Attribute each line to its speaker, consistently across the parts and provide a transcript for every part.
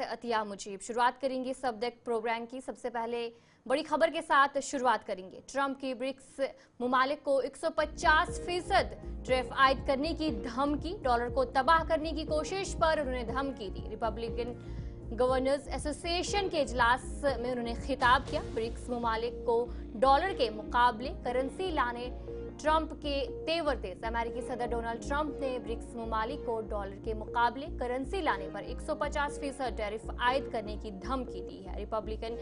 Speaker 1: है अतिया मुजीब। शुरुआत करेंगे सब्जेक्ट प्रोग्राम की। सबसे पहले बड़ी खबर के साथ शुरुआत करेंगे। ट्रंप की ब्रिक्स मुमालिक को 150% टैरिफ आयद करने की धमकी, डॉलर को तबाह करने की कोशिश पर उन्होंने धमकी दी। रिपब्लिकन गवर्नर्स एसोसिएशन के इजलास में उन्होंने खिताब किया। ब्रिक्स मुमालिक को डॉलर के मुकाबले करेंसी लाने ट्रंप के तेवर तेज। अमेरिकी सदर डोनाल्ड ट्रंप ने ब्रिक्स मुमालिक को डॉलर के मुकाबले करेंसी लाने पर 150% टैरिफ आयद करने की धमकी दी है। रिपब्लिकन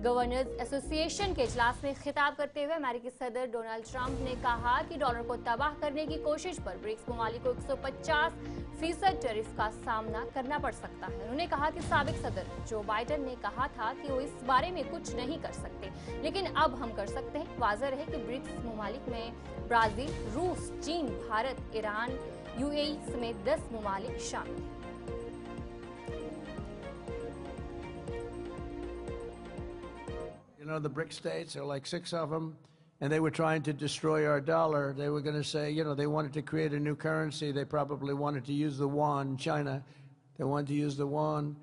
Speaker 1: गवर्नर्स एसोसिएशन के इजलास में खिताब करते हुए अमेरिकी सदर डोनाल्ड ट्रंप ने कहा कि डॉलर को तबाह करने की कोशिश पर ब्रिक्स मुमालिक को 150% टैरिफ का सामना करना पड़ सकता है। उन्होंने कहा कि साबिक सदर जो बाइडेन ने कहा था कि वो इस बारे में कुछ नहीं कर सकते, लेकिन अब हम कर सकते हैं। वाज़ेह रहे कि ब्रिक्स मुमालिक में ब्राजील, रूस, चीन, भारत, ईरान, यूएई समेत 10 मुमालिक शामिल हैं।
Speaker 2: You know, the BRIC states are like 6 of them, and they were trying to destroy our dollar. They were going to say, you know, they wanted to create a new currency. They probably wanted to use the yuan. China, they wanted to use the yuan.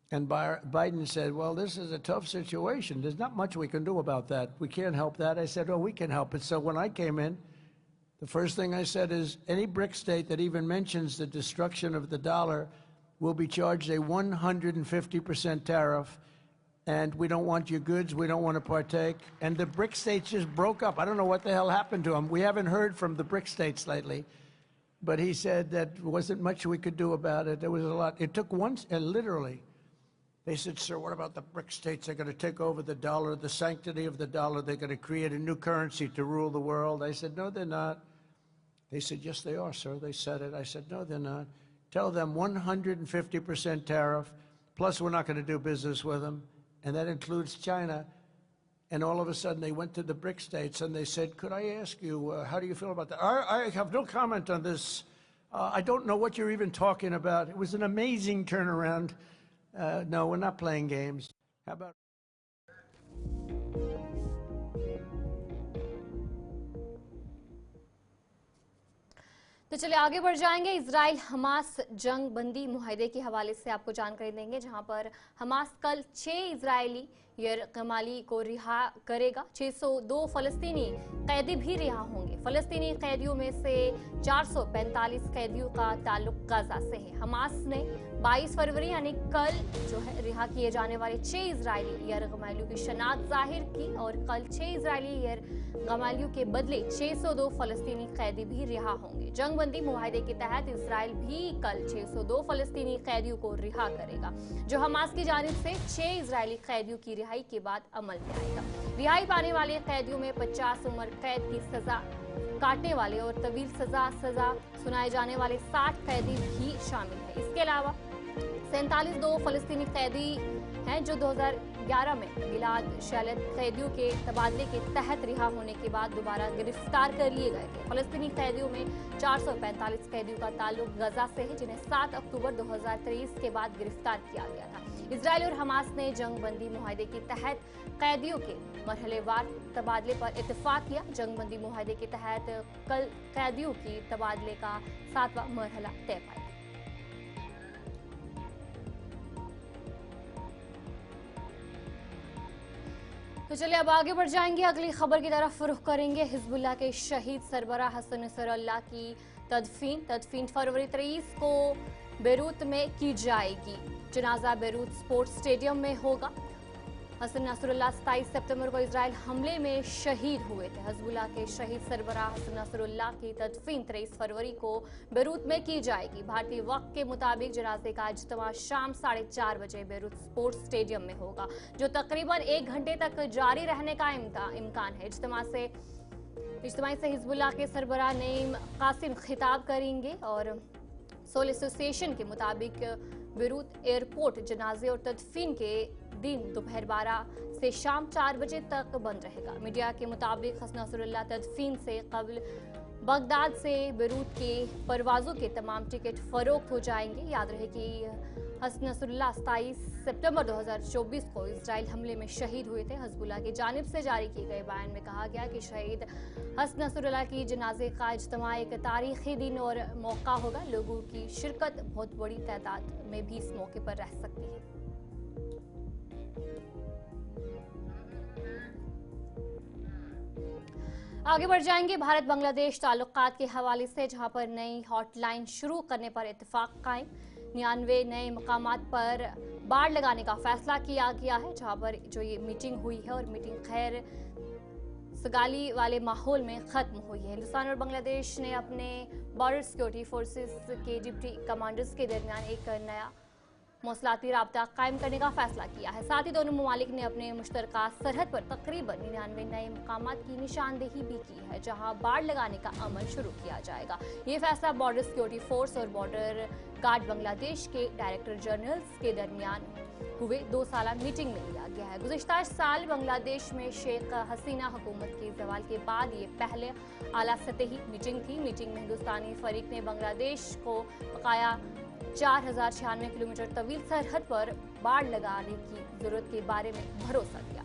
Speaker 2: And Biden said, well, this is a tough situation. There's not much we can do about that. We can't help that. I said, oh, we can help it. So when I came in, the first thing I said is any BRIC state that even mentions the destruction of the dollar will be charged a 150% tariff. And we don't want your goods. We don't want to partake. And the BRIC states just broke up. I don't know what the hell happened to them. We haven't heard from the BRIC states lately. But he said that wasn't much we could do about it. There was a lot. It took once, literally. They said, sir, what about the BRIC states? They're going to take over the dollar, the sanctity of the dollar. They're going to create a new currency to rule the world. I said, no, they're not. They said, yes, they are, sir. They said it. I said, no, they're not. Tell them 150% tariff, plus we're not going to do business with them. And that includes China. And all of a sudden, they went to the BRIC states and they said, could I ask you, how do you feel about that? I have no comment on this. I don't know what you're even talking about. It was an amazing turnaround. No, we're not playing games. How about...
Speaker 1: तो चलिए आगे बढ़ जाएंगे। Israel Hamas जंग बंदी मुआहदे के हवाले से आपको जानकारी देंगे, जहां पर हमास कल 6 इजरायली गमाली को रिहा करेगा। 602 फलस्तीनी कैदी भी रिहा होंगे। फलस्तीनी कैदियों में से 445 कैदियों का ताल्लुक गाजा से है। हमास ने 22 फरवरी यानी कल जो है रिहा किए जाने वाले 6 इजरायली गमालियों की शनाख्त जाहिर की और कल 6 इजरायली गमालियों के बदले 602 फलस्तीनी कैदी भी रिहा होंगे। जंगबंदी मुआहदे के तहत इजराइल भी कल 602 फलस्तीनी कैदियों को रिहा करेगा, जो हमास की जानिब से 6 इजरायली कैदियों की रिहाई के बाद अमल में आएगा। रिहाई पाने वाले कैदियों में 50 उम्र कैद की सजा काटने वाले और तवील सजा सुनाए जाने वाले 60 कैदी भी शामिल हैं। इसके अलावा 47 दो फलस्तीनी कैदी हैं जो 2011 में गिलाद शैलत कैदियों के तबादले के तहत रिहा होने के बाद दोबारा गिरफ्तार कर लिए गए थे। फलस्तीनी कैदियों में 445 कैदियों का ताल्लुक गजा से है, जिन्हें 7 अक्टूबर 2023 के बाद गिरफ्तार किया गया था। इजराइल और हमास ने जंगबंदी मुआहदे के तहत कैदियों के मरहलेवार तबादले पर इत्तेफाक किया। जंगबंदी मुआहदे के तहत कल कैदियों की तबादले का 7वां मरहला तय पाया। तो चलिए अब आगे बढ़ जाएंगे। अगली खबर की तरफ रुख करेंगे। हिजबुल्लाह के शहीद सरबराह हसन नसरुल्लाह की तदफीन फरवरी 23 को बेरूत में की जाएगी। जनाजा बेरूत स्पोर्ट्स स्टेडियम में होगा। हसन नसरुल्लाह 27 सितंबर को इजराइल हमले में शहीद हुए थे। हिजबुल्लाह के शहीद सरबराह हसन नसरुल्लाह की तदफीन 23 फरवरी को बेरूत में की जाएगी। भारतीय वक्त के मुताबिक जनाजे का इज्तिमा शाम 4:30 बजे बेरूत स्पोर्ट्स स्टेडियम में होगा, जो तकरीबन 1 घंटे तक जारी रहने का इम्कान है। इज्तिमा से हिजबुल्लाह के सरबराह नईम कासिम खिताब करेंगे और सोल एसोसिएशन के मुताबिक बेरूत एयरपोर्ट जनाजे और तदफीन के दिन दोपहर 12 से शाम 4 बजे तक बंद रहेगा। मीडिया के मुताबिक हसन नसरुल्लाह तदफीन से कबल बगदाद से बेरूत के परवाज़ों के तमाम टिकट फरोख्त हो जाएंगे। याद रहे कि हसन नसरुल्लाह 27 सितंबर 2024 को इजराइल हमले में शहीद हुए थे। हिजबुल्लाह की जानिब से जारी किए गए बयान में कहा गया कि शहीद हसन नसरुल्लाह की जनाजे का इज्तिमा एक तारीखी दिन और मौका होगा। लोगों की शिरकत बहुत बड़ी तादाद में भी इस मौके पर रह सकती है। आगे बढ़ जाएंगे भारत बांग्लादेश ताल्लुकात के हवाले से, जहां पर नई हॉटलाइन शुरू करने पर इत्तेफाक कायम। 99 नए मकामात पर बाड़ लगाने का फैसला किया गया है, जहां पर जो ये मीटिंग हुई है और मीटिंग खैर सगाली वाले माहौल में खत्म हुई है। हिंदुस्तान और बांग्लादेश ने अपने बॉर्डर सिक्योरिटी फोर्सेस के डिप्टी कमांडर्स के दरमियान एक नया मौसलाती राब्ता कायम करने का फैसला किया है। साथ ही दोनों ममालिक ने अपने मुश्तरका सरहद पर तकरीबन 99 नए मकामात की निशानदेही भी की है, जहां बाड़ लगाने का अमल शुरू किया जाएगा। ये फैसला बॉर्डर सिक्योरिटी फोर्स और बॉर्डर गार्ड बांग्लादेश के डायरेक्टर जनरल्स के दरमियान हुए 2 साला मीटिंग में लिया गया है। गुज़िश्ता साल बांग्लादेश में शेख हसीना हुकूमत के ज़वाल के बाद ये पहले आला सतही मीटिंग थी। मीटिंग में हिंदुस्तानी फरीक ने बांग्लादेश को बकाया 4096 किलोमीटर तवील सरहद पर बाड़ लगाने की जरूरत के बारे में भरोसा दिया।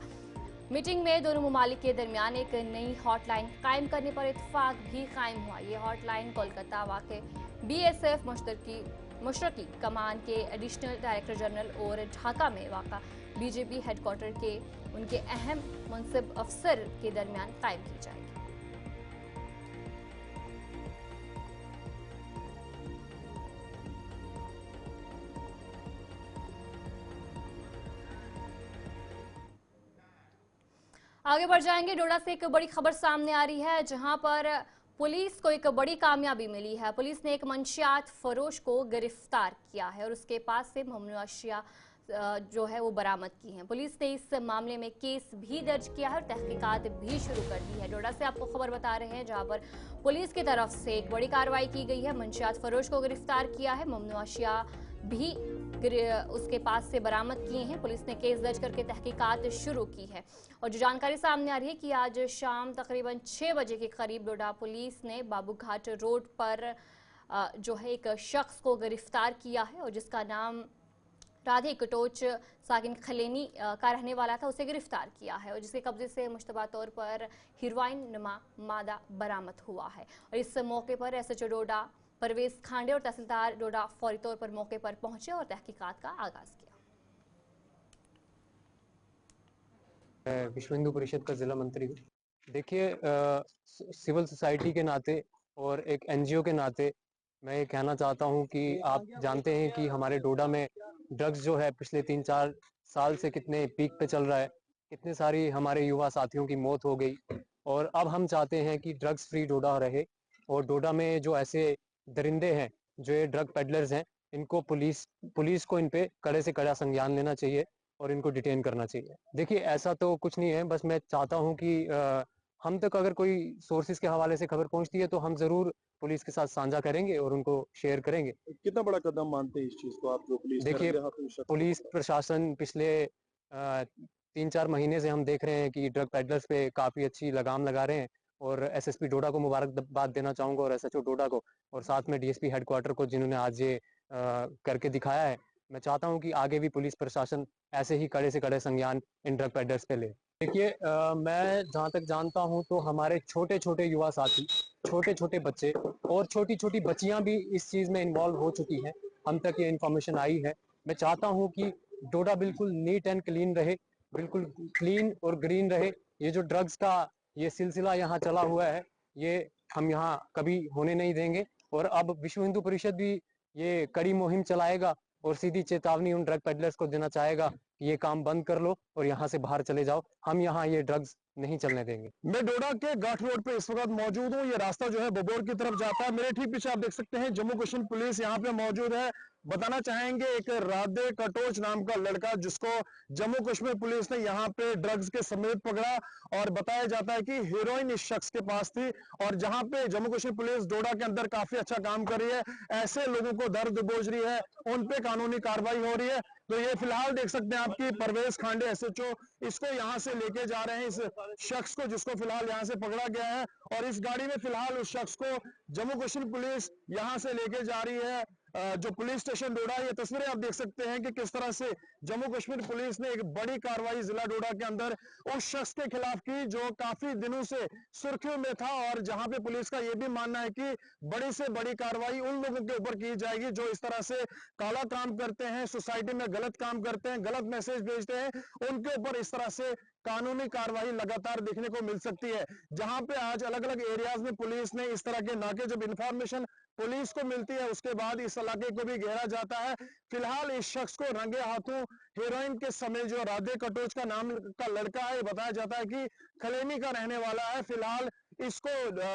Speaker 1: मीटिंग में दोनों ममालिक के दरमियान एक नई हॉटलाइन कायम करने पर इत्तेफाक भी कायम हुआ। ये हॉटलाइन कोलकाता वाक़ BSF मुशतरकी कमान के एडिशनल डायरेक्टर जनरल और ढाका में वाक़ा BJP हेडक्वार्टर के उनके अहम मुनसिब अफसर के दरमियान कायम की जाएगी। आगे बढ़ जाएंगे। डोडा से एक बड़ी खबर सामने आ रही है, जहां पर पुलिस को एक बड़ी कामयाबी मिली है। पुलिस ने एक मंशियात फरोश को गिरफ्तार किया है और उसके पास से ममनू अशिया जो है वो बरामद की हैं। पुलिस ने इस मामले में केस भी दर्ज किया है और तहकीकात भी शुरू कर दी है। डोडा से आपको खबर बता रहे हैं, जहां पर पुलिस की तरफ से एक बड़ी कार्रवाई की गई है। मंशियात फरोश को गिरफ्तार किया है, ममनू अशिया भी उसके पास से बरामद किए हैं। पुलिस ने केस दर्ज करके तहकीकात शुरू की है और जो जानकारी सामने आ रही है कि आज शाम तकरीबन 6 बजे के करीब डोडा पुलिस ने बाबू घाट रोड पर जो है एक शख्स को गिरफ्तार किया है और जिसका नाम राधे कटोच साकिन खलेनी का रहने वाला था, उसे गिरफ्तार किया है और जिसके कब्जे से मुश्तबा तौर पर हीरोइन नुमा मादा बरामद हुआ है। और इस मौके पर SHO डोडा परवेज खांडे और तहसीलदार डोडा फौरी तौर पर मौके पर पहुंचे और तहकीकात का आगाज किया।
Speaker 3: विश्व हिंदू परिषद का जिला मंत्री हूँ। देखिए, सिविल सोसाइटी के नाते और एक NGO के नाते मैं ये कहना चाहता हूँ कि आप जानते हैं कि हमारे डोडा में ड्रग्स जो है पिछले 3-4 साल से कितने पीक पे चल रहा है, कितने सारी हमारे युवा साथियों की मौत हो गई और अब हम चाहते हैं कि ड्रग्स फ्री डोडा रहे। और डोडा में जो ऐसे दरिंदे हैं, जो ये ड्रग पेडलर्स हैं, इनको पुलिस को इन पे कड़े से कड़ा संज्ञान लेना चाहिए और इनको डिटेन करना चाहिए। देखिए, ऐसा तो कुछ नहीं है, बस मैं चाहता हूँ कि हम तक अगर कोई सोर्सेज के हवाले से खबर पहुंचती है तो हम जरूर पुलिस के साथ साझा करेंगे और उनको शेयर करेंगे।
Speaker 4: कितना बड़ा कदम मानते हैं इस चीज को आप, जो पुलिस
Speaker 3: देखिए, पुलिस प्रशासन पिछले 3-4 महीने से हम देख रहे हैं कि ड्रग पेडलर्स पे काफी अच्छी लगाम लगा रहे हैं और SSP डोडा को मुबारकबाद देना चाहूंगा और SHO डोडा को और साथ में DSP हेडक्वार्टर को, जिन्होंने आज ये करके दिखाया है। मैं चाहता हूं कि आगे भी पुलिस प्रशासन ऐसे ही कड़े से कड़े संज्ञान इन ड्रग पेडलर्स पे ले। देखिए, मैं जहाँ तक जानता हूँ तो हमारे छोटे छोटे युवा साथी, छोटे छोटे बच्चे और छोटी छोटी बच्चियां भी इस चीज में इन्वॉल्व हो चुकी हैं। हम तक ये इन्फॉर्मेशन आई है। मैं चाहता हूँ कि डोडा बिल्कुल नीट एंड क्लीन रहे, बिल्कुल क्लीन और ग्रीन रहे। ये जो ड्रग्स का ये सिलसिला यहाँ चला हुआ है, ये हम यहाँ कभी होने नहीं देंगे और अब विश्व हिंदू परिषद भी ये कड़ी मुहिम चलाएगा और सीधी चेतावनी उन ड्रग पेडलर्स को देना चाहेगा कि ये काम बंद कर लो और यहाँ से बाहर चले जाओ। हम यहाँ ये ड्रग्स नहीं चलने देंगे।
Speaker 4: मैं डोडा के घाट रोड पे इस वक्त मौजूद हूँ। ये रास्ता जो है बबोर की तरफ जाता है। मेरे ठीक पीछे आप देख सकते हैं जम्मू कश्मीर पुलिस यहाँ पे मौजूद है। बताना चाहेंगे, एक राधे कटोच नाम का लड़का जिसको जम्मू कश्मीर पुलिस ने यहाँ पे ड्रग्स के समेत पकड़ा और बताया जाता है कि हीरोइन इस शख्स के पास थी और जहाँ पे जम्मू कश्मीर पुलिस डोडा के अंदर काफी अच्छा काम कर रही है, ऐसे लोगों को दर्द बोझ रही है, उन पे कानूनी कार्रवाई हो रही है। तो ये फिलहाल देख सकते हैं आपकी परवेज खांडे SHO इसको यहाँ से लेके जा रहे हैं, इस शख्स को जिसको फिलहाल यहाँ से पकड़ा गया है और इस गाड़ी में फिलहाल उस शख्स को जम्मू कश्मीर पुलिस यहाँ से लेके जा रही है जो पुलिस स्टेशन डोडा, ये तस्वीरें आप देख सकते हैं कि किस तरह से जम्मू कश्मीर पुलिस ने एक बड़ी कार्रवाई जिला डोडा के अंदर उस शख्स के खिलाफ की जो काफी दिनों से सुर्खियों में था, और जहां पे पुलिस का यह भी मानना है कि बड़ी से बड़ी कार्रवाई उन लोगों के ऊपर की जाएगी जो इस तरह से काला काम करते हैं, सोसाइटी में गलत काम करते हैं, गलत मैसेज भेजते हैं, उनके ऊपर इस तरह से कानूनी कार्रवाई लगातार देखने को मिल सकती है। जहां पे आज अलग अलग एरियाज में पुलिस ने इस तरह के नाके, जब इंफॉर्मेशन पुलिस को मिलती है उसके बाद इस इलाके को भी घेरा जाता है। फिलहाल इस शख्स को रंगे हाथों हेरोइन के समय, जो राधे कटोच का नाम का लड़का है, बताया जाता है कि खलेनी का रहने वाला है। फिलहाल इसको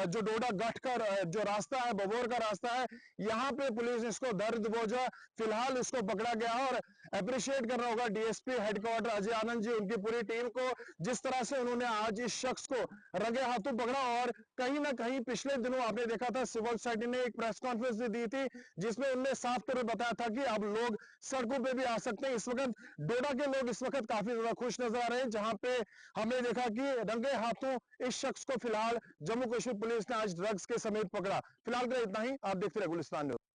Speaker 4: जो डोडा गठ का जो रास्ता है, बबोर का रास्ता है, यहाँ पे पुलिस ने इसको दर्द बोझा फिलहाल इसको पकड़ा गया। और अप्रिशिएट करना होगा डीएसपी हेडक्वार्टर अजय आनंद जी, उनकी पूरी टीम को, जिस तरह से उन्होंने आज इस शख्स को रंगे हाथों पकड़ा। और कहीं ना कहीं पिछले दिनों आपने देखा था सिविल सोसाइटी ने एक प्रेस कॉन्फ्रेंस भी दी थी जिसमें उन्होंने साफ तौर पर बताया था कि अब लोग सड़कों पे भी आ सकते हैं। इस वक्त डोडा के लोग इस वक्त काफी ज्यादा खुश नजर आ रहे हैं, जहां पे हमने देखा कि रंगे हाथों इस शख्स को फिलहाल जम्मू कश्मीर पुलिस ने आज ड्रग्स के समेत पकड़ा। फिलहाल के लिए इतना ही, आप देखते रहे गुलिस्तान न्यूज़।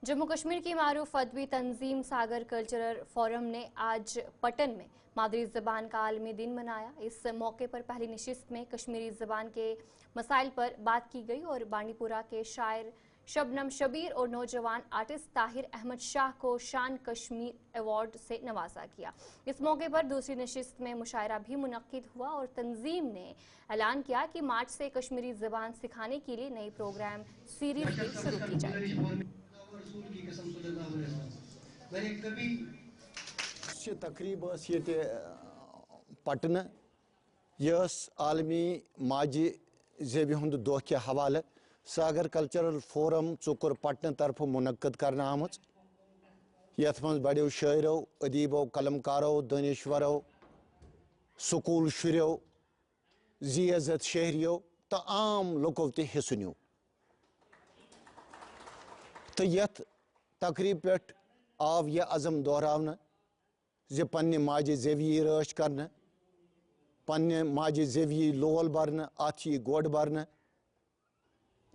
Speaker 1: जम्मू कश्मीर की मारूफ अदबी तंजीम सागर कल्चरल फोरम ने आज पटन में मादरी ज़बान का आलमी दिन मनाया। इस मौके पर पहली नशिस्त में कश्मीरी ज़बान के मसाइल पर बात की गई और बांडीपुरा के शायर शबनम शबीर और नौजवान आर्टिस्ट ताहिर अहमद शाह को शान कश्मीर अवार्ड से नवाजा गया। इस मौके पर दूसरी नशिस्त में मुशायरा भी मुनक्किद हुआ और तंजीम ने ऐलान किया कि मार्च से कश्मीरी ज़बान सिखाने के लिए नई प्रोग्राम सीरीज भी शुरू की जाएगी।
Speaker 5: तकरीब ये पटन यह आलमी माजी जेबी हंद दह के हवाले सागर कल्चरल फोरम चुकुर पटन तरफ मुनक्कद करना आमच। यथ मज बड़ो शायरों, अदीबों, कलमकारों, दानिश्वरों, स्कूल शुरों, ज़ियत शहरियों तो आम लुकों ते हिस्सों न्यू। तो यथ तकरीब पे आव यह अज़म दोहरावन जे पन्ने माजे ज़ेवी रश करन, पन्ने माजे ज़ेवी लोल बरन, आथी गोड बरन,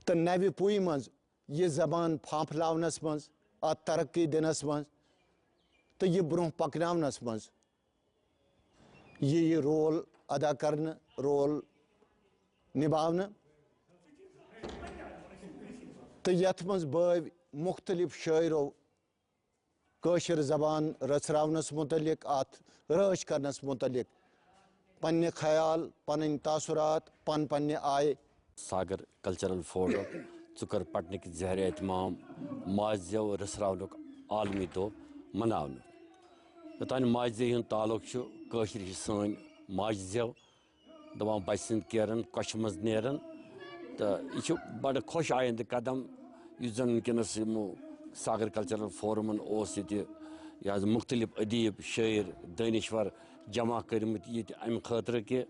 Speaker 5: तो नवी पुई मज ये ज़बान फांफलावनस मज, तरक्की दिनस मज, तो ये ब्रोह पकनावनस मज ये रोल अदा करन, रोल निभावन। तो यथ मज बव मुख्तलिफ शायरों कशर ज़बान रचरावनस मुतलिक, अत रच करनस मुतलिक पन्ने ख्याल, पन्न तासुरात, पन्ने आय।
Speaker 6: सागर कल्चरल फोरम चुकर पटन की ज़हर एहतमाम माजो रसरावनुक आलमी दो मनावन। योतान माजे हूँ ताल्लुक कशर सन माजो दपान बच सद केरन कश मज नेरन। तो यह बड़ खुश आइंद कदम इस जन वनकस सागर कल्चरल फोरमन यह मुख्तलिफ अदीब, शायर, दानिश्वर जमा कर्मत ये अम खतर कि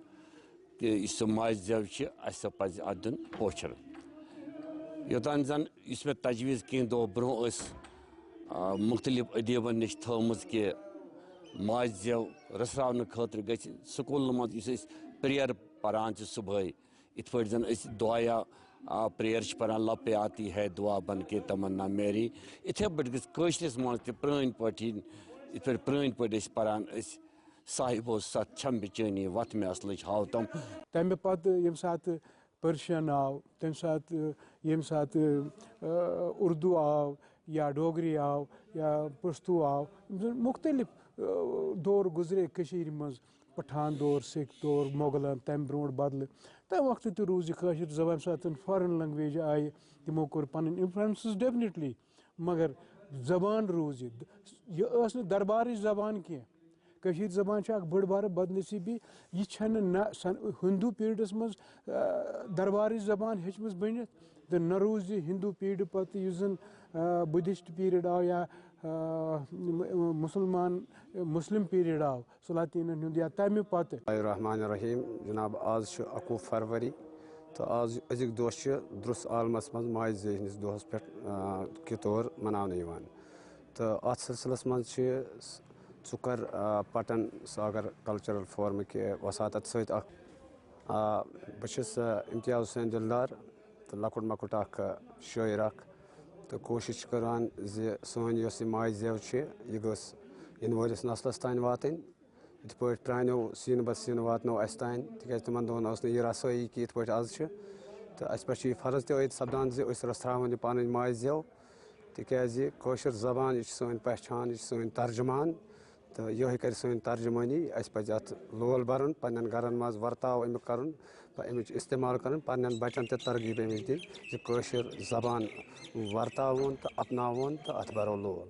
Speaker 6: इस माजो अस पज अत दिन पोचर। योतान जन इस मे तजवीज़ कह दो ब्रो मुख्तलिफ अदीबन नश थमज कि माजो रसरावन खतर ग स्कूल मज प्रेयर परान सुबह इत पे जन दुआया प्रेयर परान लब पे आती है दुआ बन के तमन्ना मेरी, इथे पे गशरस मज प्रान पे इत पे प्रान पे परान साहिबो सत छम बिचनी वत में असलच हाव तम।
Speaker 7: तमे पत यम सात पर्शियन आव, तम सात यम सात उर्दू आव या डोगरी आव या पश्तो आव, मुख्तलिफ दौर गुजरे कशीर मज, पठान दौर, सिख दौर, मोगलन तम ब्रोट बदल तम वक्त तो रूज यह जबान सात फॉरेन लैंग्वेज आए तमो कोर पन इन्फ्लुएंस डेफिनेटली, मगर जबान रूज यह दरबार जबान की कशीर जबान बड़ बार बदनसीबी यह हिंदू पीरियडस मज दरबारी जबान हेचम बनित तो न रूज हिंदू पीरियड पत बुद्धिस्ट पीरियड आव या मुस्लिम पीरियड आव सलातीन हूँ या तमें पत।
Speaker 8: रहमान रहीम जनाब आज 21 फरवरी तो आज अजुक दोह दुरुस आलमस मज माज ज़हनिस दोहस पे के तौर मनावन। तो अत सिलसिलस मज चुकर पटन सागर कल्चरल फोरम के वसात सत बस इम्तियाज़ हुसैन दिलदार तो लकुट मकुट शायर तो कोशिश करान सोन माज जेव यह गस इन वलिस नस्लस तान वातन इत पे प्रानो सीन बस सीन वातनो अस तान तिक तिमन दोन यह रसोई कि इत पे आज तो अस पे फर्ज तद सपदान रसत्रावन पन माज जेव तिक जबान यह सोन पहचान यह सोन तर्जमान तो यह कर सोन तर्जमानी अस पे अत लोल बरन पन्न गरन मज वर्ताव अमुक कर अमिच इस्तेमाल कर पन्न बचन ते तरगीब अमिच दिन जबान वर्तावन तो अपनावन तो अत बरो लोल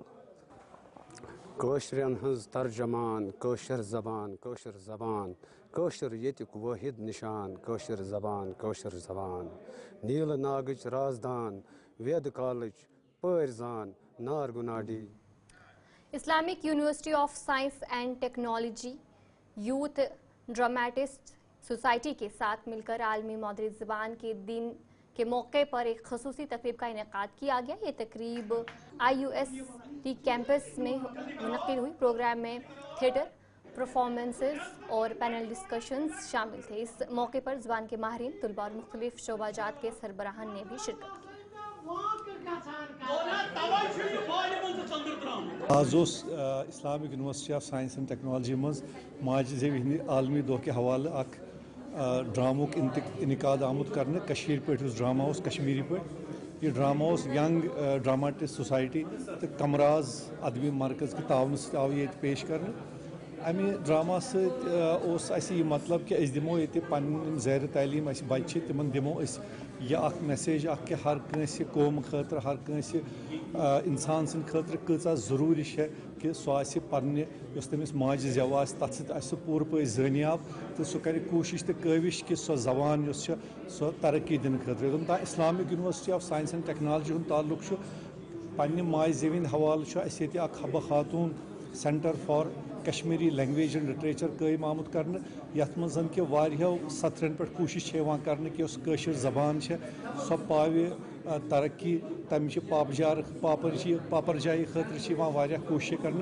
Speaker 8: कशरन हज तर्जमान कशर जबान कशर येतिक वाहिद निशान कशर जबान नील नागच राजदान वेद कालच परजान नार गुनाडी।
Speaker 1: Islamic university of science and technology youth dramatist society के साथ मिलकर आलमी मौदरी ज़बान के दिन के मौके पर एक खसूसी तकरीब का इनेकाद किया गया। ये तकरीब IUST कैंपस में मुनक्किद हुई। प्रोग्राम में थिएटर परफॉर्मेंसेस और पैनल डिस्कशंस शामिल थे। इस मौके पर ज़बान के माहिरीन तलबा और मुख्तलिफ शोबाजात के सरबराहान ने भी शिरकत की।
Speaker 9: आज Islamic university of science and technology मज माज जेवी हिंद आलमी दो के हवाले ड्रामों इनकाद आमुद करने कशीर पे ड्रामा कश्मीरी पे यह ड्रामा यंग ड्रामाटिस्ट सोसाइटी तो कमराज अदबी मरकज़ के तावन से आव ये पेश करने अमे ड्रामा सह मतलब कि दिमो ये पन ज़ैर तालीम बच्चे तिमन दिमो यह मैसेज कि हर कंस कौम खतर हर कंस इंसान सद खतर कचा ज़रूरी है कि सह पन्ने तमिस माज जेव तथ पूर पे जानियाब तो सह कर कोशिश तो काविश कि सह जबान सह तरक्की दिन खतर ता Islamic university of science and technology हूँ ताल्लुक पन्ने माज जेव हवाले हबा खातून centre for Kashmiri language and literature कायम आमुद कर यथ मज कि सत्रन पे कोशिश कर कि कशर जबान सह पावे तरक्की तम पापर जाय खतर कोशिश कर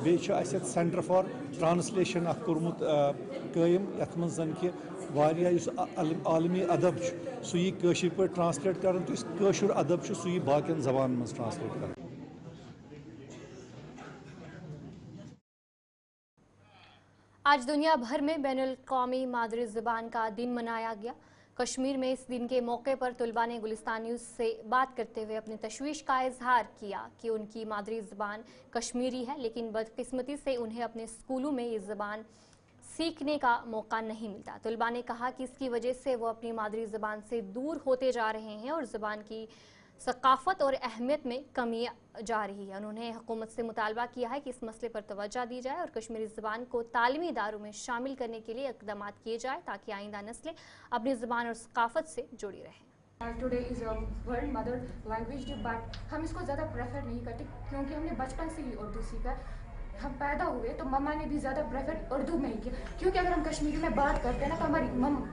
Speaker 9: बे सेंटर फॉर ट्रांसलेशन कोर्मुत कायम यथ मज कि आलमी अदब सह कशर पे ट्रांसलेट कर तो कशर अदब सह बाकियन जबान मज ट्रांसलेट कर।
Speaker 1: आज दुनिया भर में बैनुल-अक़वामी मादरी ज़बान का दिन मनाया गया। कश्मीर में इस दिन के मौके पर तलबा ने गुलिस्तान न्यूज़ से बात करते हुए अपनी तशवीश का इजहार किया कि उनकी मादरी ज़बान कश्मीरी है, लेकिन बदकिस्मती से उन्हें अपने स्कूलों में ये ज़बान सीखने का मौका नहीं मिलता। तलबा ने कहा कि इसकी वजह से वो अपनी मादरी ज़बान से दूर होते जा रहे हैं और ज़बान की सकाफ़त और अहमियत में कमी जा रही है। उन्होंने हुकूमत से मुतालबा किया है कि इस मसले पर तवज्जो दी जाए और कश्मीरी ज़बान को तालीमी इदारों में शामिल करने के लिए इक़दाम किए जाए ताकि आइंदा नस्लें अपनी ज़बान और सकाफ़त से जुड़ी रहें।
Speaker 10: Today is a world mother language day, but हम इसको ज़्यादा प्रेफर नहीं करते क्योंकि हमने बचपन से ही उर्दू सीखा। हम पैदा हुए तो मम्मा ने भी ज़्यादा प्रेफर उर्दू में ही किया, क्योंकि अगर हम कश्मीरी में बात करते हैं ना तो हमारी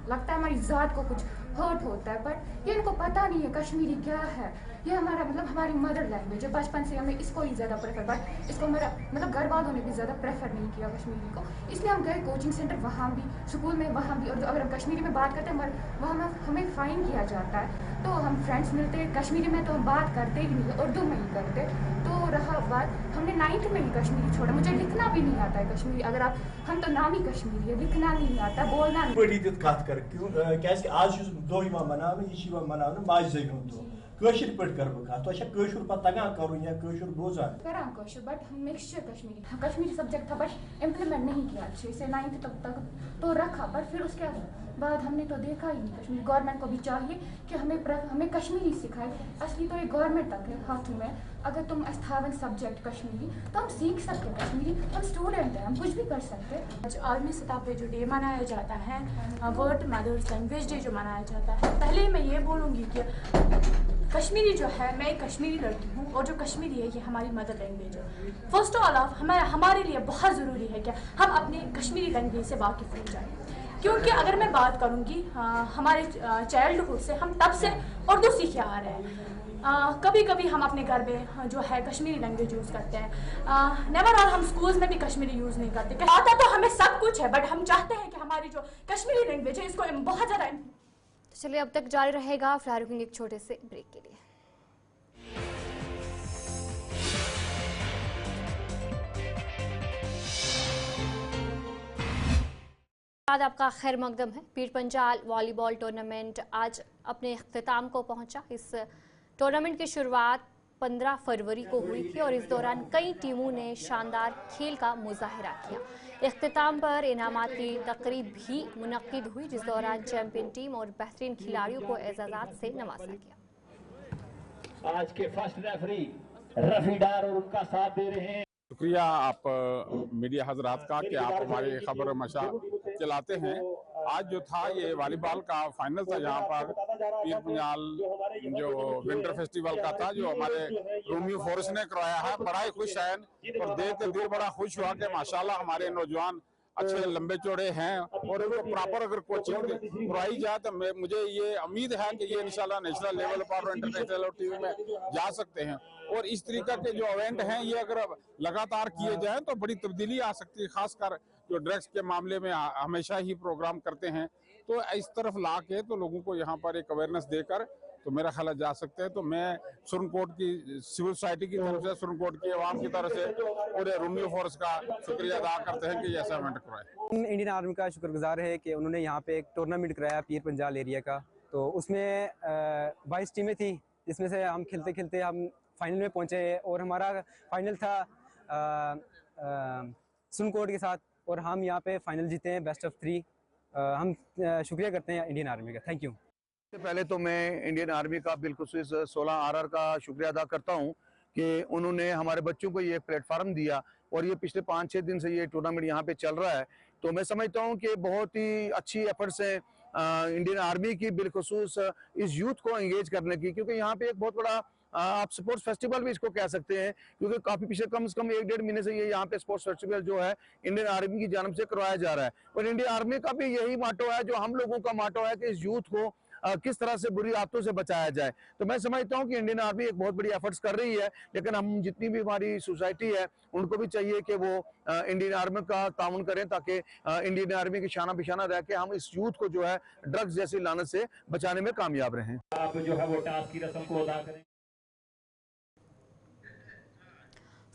Speaker 10: लगता है हमारी ज़ात को कुछ हर्ट होता है, बट ये इनको पता नहीं है कश्मीरी क्या है। ये हमारा मतलब हमारी मदर लैंग्वेज है। बचपन से हमें इसको ही ज़्यादा प्रेफर, बट इसको हमारा मतलब घर वालों ने भी ज़्यादा प्रेफर नहीं किया कश्मीरी को, इसलिए हम गए कोचिंग सेंटर, वहाँ भी स्कूल में वहाँ भी उर्दू। अगर हम कश्मीरी में बात करते हैं वहाँ हमें फ़ाइन किया जाता है। तो हम फ्रेंड्स मिलते हैं कश्मीरी में तो हम बात करते ही नहीं, उर्दू में ही करते। तो रहा बात, हमने 9th में ही कश्मीरी छोड़ा। मुझे लिखना भी नहीं आता है कश्मीरी, अगर आप हम तो नाम ही कश्मीरी है, लिखना नहीं आता, बोलना नहीं।
Speaker 11: बड़ी दित कत कर क्यों आज दो मनाव यह मनाव माज जेवी दो कशर पे कर कत कशर पे तगान कर या कशर बोजान
Speaker 10: करान कशर, बट हम मिक्सचर कश्मीरी सब्जेक्ट था बट इम्प्लीमेंट नहीं किया अच्छे से 9th तक तो रखा, बट फिर उसके बाद हमने तो देखा ही नहीं कश्मीरी। गवर्नमेंट को भी चाहिए कि हमें कश्मीरी सिखाए। असली तो ये गवर्नमेंट तक है हाथों में। अगर तुम अस्थावन सब्जेक्ट कश्मीरी तो हम सीख सकते हैं कश्मीरी, हम स्टूडेंट हैं, हम कुछ भी कर सकते हैं।
Speaker 12: आज आलमी सतह पे जो डे मनाया जाता है, वर्ल्ड मदर्स लैंग्वेज डे जो मनाया जाता है, पहले मैं ये बोलूँगी कि कश्मीरी जो है, मैं एक कश्मीरी लड़की हूँ और जो कश्मीरी है ये हमारी मदर लैंग्वेज है। फर्स्ट ऑल ऑफ हमारे लिए बहुत ज़रूरी है कि हम अपने कश्मीरी लैंग्वेज से वाकिफ़ हो जाएं, क्योंकि अगर मैं बात करूँगी हमारे चाइल्डहुड से हम तब से उर्दू सीखे आ रहे हैं। कभी कभी हम अपने घर में जो है कश्मीरी लैंग्वेज यूज़ करते हैं, नेवर ऑल हम स्कूल्स में भी कश्मीरी यूज़ नहीं करते। आता तो हमें सब कुछ है, बट हम चाहते हैं कि हमारी जो कश्मीरी लैंग्वेज है इसको बहुत ज़्यादा
Speaker 1: चलिए अब तक जारी रहेगा, फिलहाल रुकेंगे एक छोटे से ब्रेक के लिए। आपका खैर मकदम है। पीर पंजाल वॉलीबॉल टूर्नामेंट आज अपने इख्तिताम को पहुंचा। इस टूर्नामेंट की शुरुआत 15 फरवरी को हुई थी और इस दौरान कई टीमों ने शानदार खेल का मुजाहिरा किया। इख्तिताम पर इनामात की तकरीब भी मुनक्किद हुई, जिस दौरान चैंपियन टीम और बेहतरीन खिलाड़ियों को एजाज़ात से नवाजा गया।
Speaker 13: आज के फर्स्ट रेफरी रफी डार और उनका साथ दे रहे हैं।
Speaker 14: शुक्रिया आप मीडिया हजरात का कि आप हमारी खबर मशा चलाते हैं। आज जो था ये वॉलीबॉल का फाइनल था, यहाँ पर पीर पंजाल जो विंटर फेस्टिवल का था, जो हमारे रोमियो फॉरेस्ट ने करवाया है। बड़ा ही खुश है और देख के दिल बड़ा खुश हुआ कि माशाल्लाह हमारे नौजवान अच्छे लंबे चौड़े हैं और इनको प्रॉपर अगर कोचिंग करवाई जाए तो मुझे ये उम्मीद है कि ये इंशाल्लाह नेशनल लेवल पर और इंटरनेशनल टीवी में जा सकते हैं। और इस तरीके के जो इवेंट हैं ये अगर लगातार किए जाएं तो बड़ी तब्दीली आ सकती है। खासकर जो ड्रग्स के मामले में हमेशा ही प्रोग्राम करते हैं, तो इस तरफ ला के तो लोगों को यहाँ पर एक अवेयरनेस देकर तो मेरा ख्याल जा सकते हैं। तो मैं सुरनकोट की सिविल सोसाइटी की तरफ से, सुरनकोट की आवाम की तरफ से पूरे रोमियो फोर्स का शुक्रिया अदा करते हैं कि ऐसा इवेंट करवाए।
Speaker 15: इंडियन आर्मी का शुक्रगुजार है कि उन्होंने यहाँ पे एक टूर्नामेंट कराया पीर पंजाल एरिया का। तो उसमें 22 टीमें थी, जिसमें से हम खेलते खेलते हम फाइनल में पहुँचे और हमारा फाइनल था सुरनकोट के साथ और हम यहाँ पे फाइनल जीते हैं बेस्ट ऑफ 3। हम शुक्रिया करते हैं इंडियन आर्मी का। Thank you.
Speaker 4: पहले तो मैं इंडियन आर्मी का बिलखुसूस 16 RR का शुक्रिया अदा करता हूं कि उन्होंने हमारे बच्चों को ये प्लेटफार्म दिया और ये पिछले 5-6 दिन से ये टूर्नामेंट यहाँ पे चल रहा है। तो मैं समझता हूँ कि बहुत ही अच्छी एफर्ट्स हैं इंडियन आर्मी की बिलखुसूस इस यूथ को एंगेज करने की, क्योंकि यहाँ पे एक बहुत बड़ा आप स्पोर्ट्स फेस्टिवल भी इसको कह सकते हैं, क्योंकि काफी पिछले कम से कम 1-1.5 महीने से ये यहाँ पे स्पोर्ट्स फेस्टिवल जो है इंडियन आर्मी की जानब से करवाया जा रहा है। और इंडियन आर्मी का भी यही माटो है जो हम लोगों का माटो है कि इस यूथ को किस तरह से बुरी आदतों से बचाया जाए। तो मैं समझता हूँ कि इंडियन आर्मी एक बहुत बड़ी एफर्ट्स कर रही है, लेकिन हम जितनी भी हमारी सोसाइटी है उनको भी चाहिए कि वो इंडियन आर्मी का ताउन करें, ताकि इंडियन आर्मी की शाना बिशाना रह के हम इस यूथ को जो है ड्रग्स जैसी लानत से बचाने में कामयाब रहें।
Speaker 13: आप जो है वो टास्क की रस्म को अदा करें।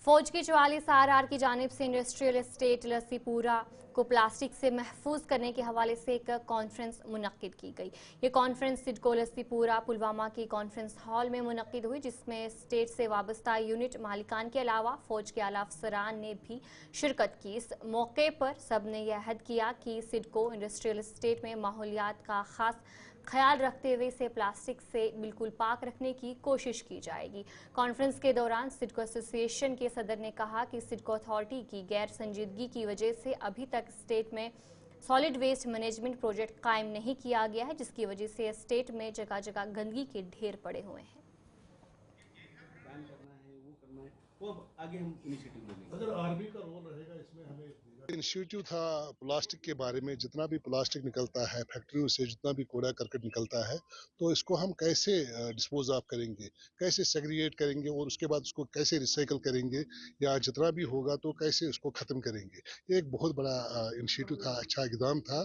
Speaker 1: फौज की 44 RR की जानिब से इंडस्ट्रियल एस्टेट लस्सीपुरा को प्लास्टिक से महफूज करने के हवाले से एक कॉन्फ्रेंस मुनक्किद की गई। ये कॉन्फ्रेंस सिडको लस्सीपुरा पुलवामा की कॉन्फ्रेंस हॉल में मुनक्किद हुई, जिसमें स्टेट से वाबस्ता यूनिट मालिकान के अलावा फौज के आला अफसरान ने भी शिरकत की। इस मौके पर सब ने यह अहद किया कि सिडको इंडस्ट्रियल एस्टेट में माहौलियात का खास ख्याल रखते हुए इसे प्लास्टिक से बिल्कुल पाक रखने की कोशिश की जाएगी। कॉन्फ्रेंस के दौरान सिडको एसोसिएशन के सदर ने कहा कि सिडको अथॉरिटी की गैर संजीदगी की वजह से अभी तक स्टेट में सॉलिड वेस्ट मैनेजमेंट प्रोजेक्ट कायम नहीं किया गया है, जिसकी वजह से स्टेट में जगह जगह गंदगी के ढेर पड़े हुए हैं।
Speaker 16: आगे हम इनिशिएटिव लेंगे। अगर आर्मी का रोल रहेगा इसमें, हमें
Speaker 17: इनिशिएटिव था प्लास्टिक के बारे में। जितना भी प्लास्टिक निकलता है फैक्ट्रियों से, जितना भी कूड़ा करकट निकलता है, तो इसको हम कैसे डिस्पोज ऑफ करेंगे, कैसे सेग्रीगेट करेंगे और उसके बाद उसको कैसे रिसाइकल करेंगे, या जितना भी होगा तो कैसे उसको ख़त्म करेंगे। ये एक बहुत बड़ा इनिशिएटिव था, अच्छा इक़दाम था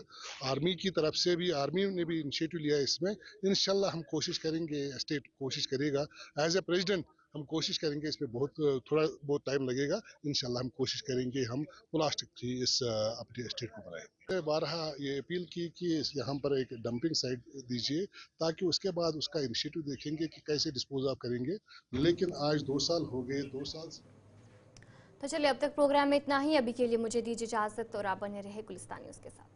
Speaker 17: आर्मी की तरफ से भी। आर्मी ने भी इनिशिएटिव लिया इसमें। इंशाल्लाह हम कोशिश करेंगे, स्टेट कोशिश करेगा, एज ए प्रेसिडेंट हम कोशिश करेंगे। इसमें थोड़ा बहुत टाइम लगेगा। इंशाल्लाह हम कोशिश करेंगे हम प्लास्टिक फ्री इस अपने स्टेट को बनाएं। 12 ये अपील की कि यहाँ पर एक डंपिंग साइट दीजिए, ताकि उसके बाद उसका इनिशिएटिव देखेंगे कि कैसे डिस्पोज ऑफ करेंगे। लेकिन आज 2 साल हो गए, 2 साल।
Speaker 1: तो चलिए अब तक प्रोग्राम में इतना ही। अभी के लिए मुझे दीजिए इजाजत और आप बने रहे गुलिस्तान न्यूज़ के साथ।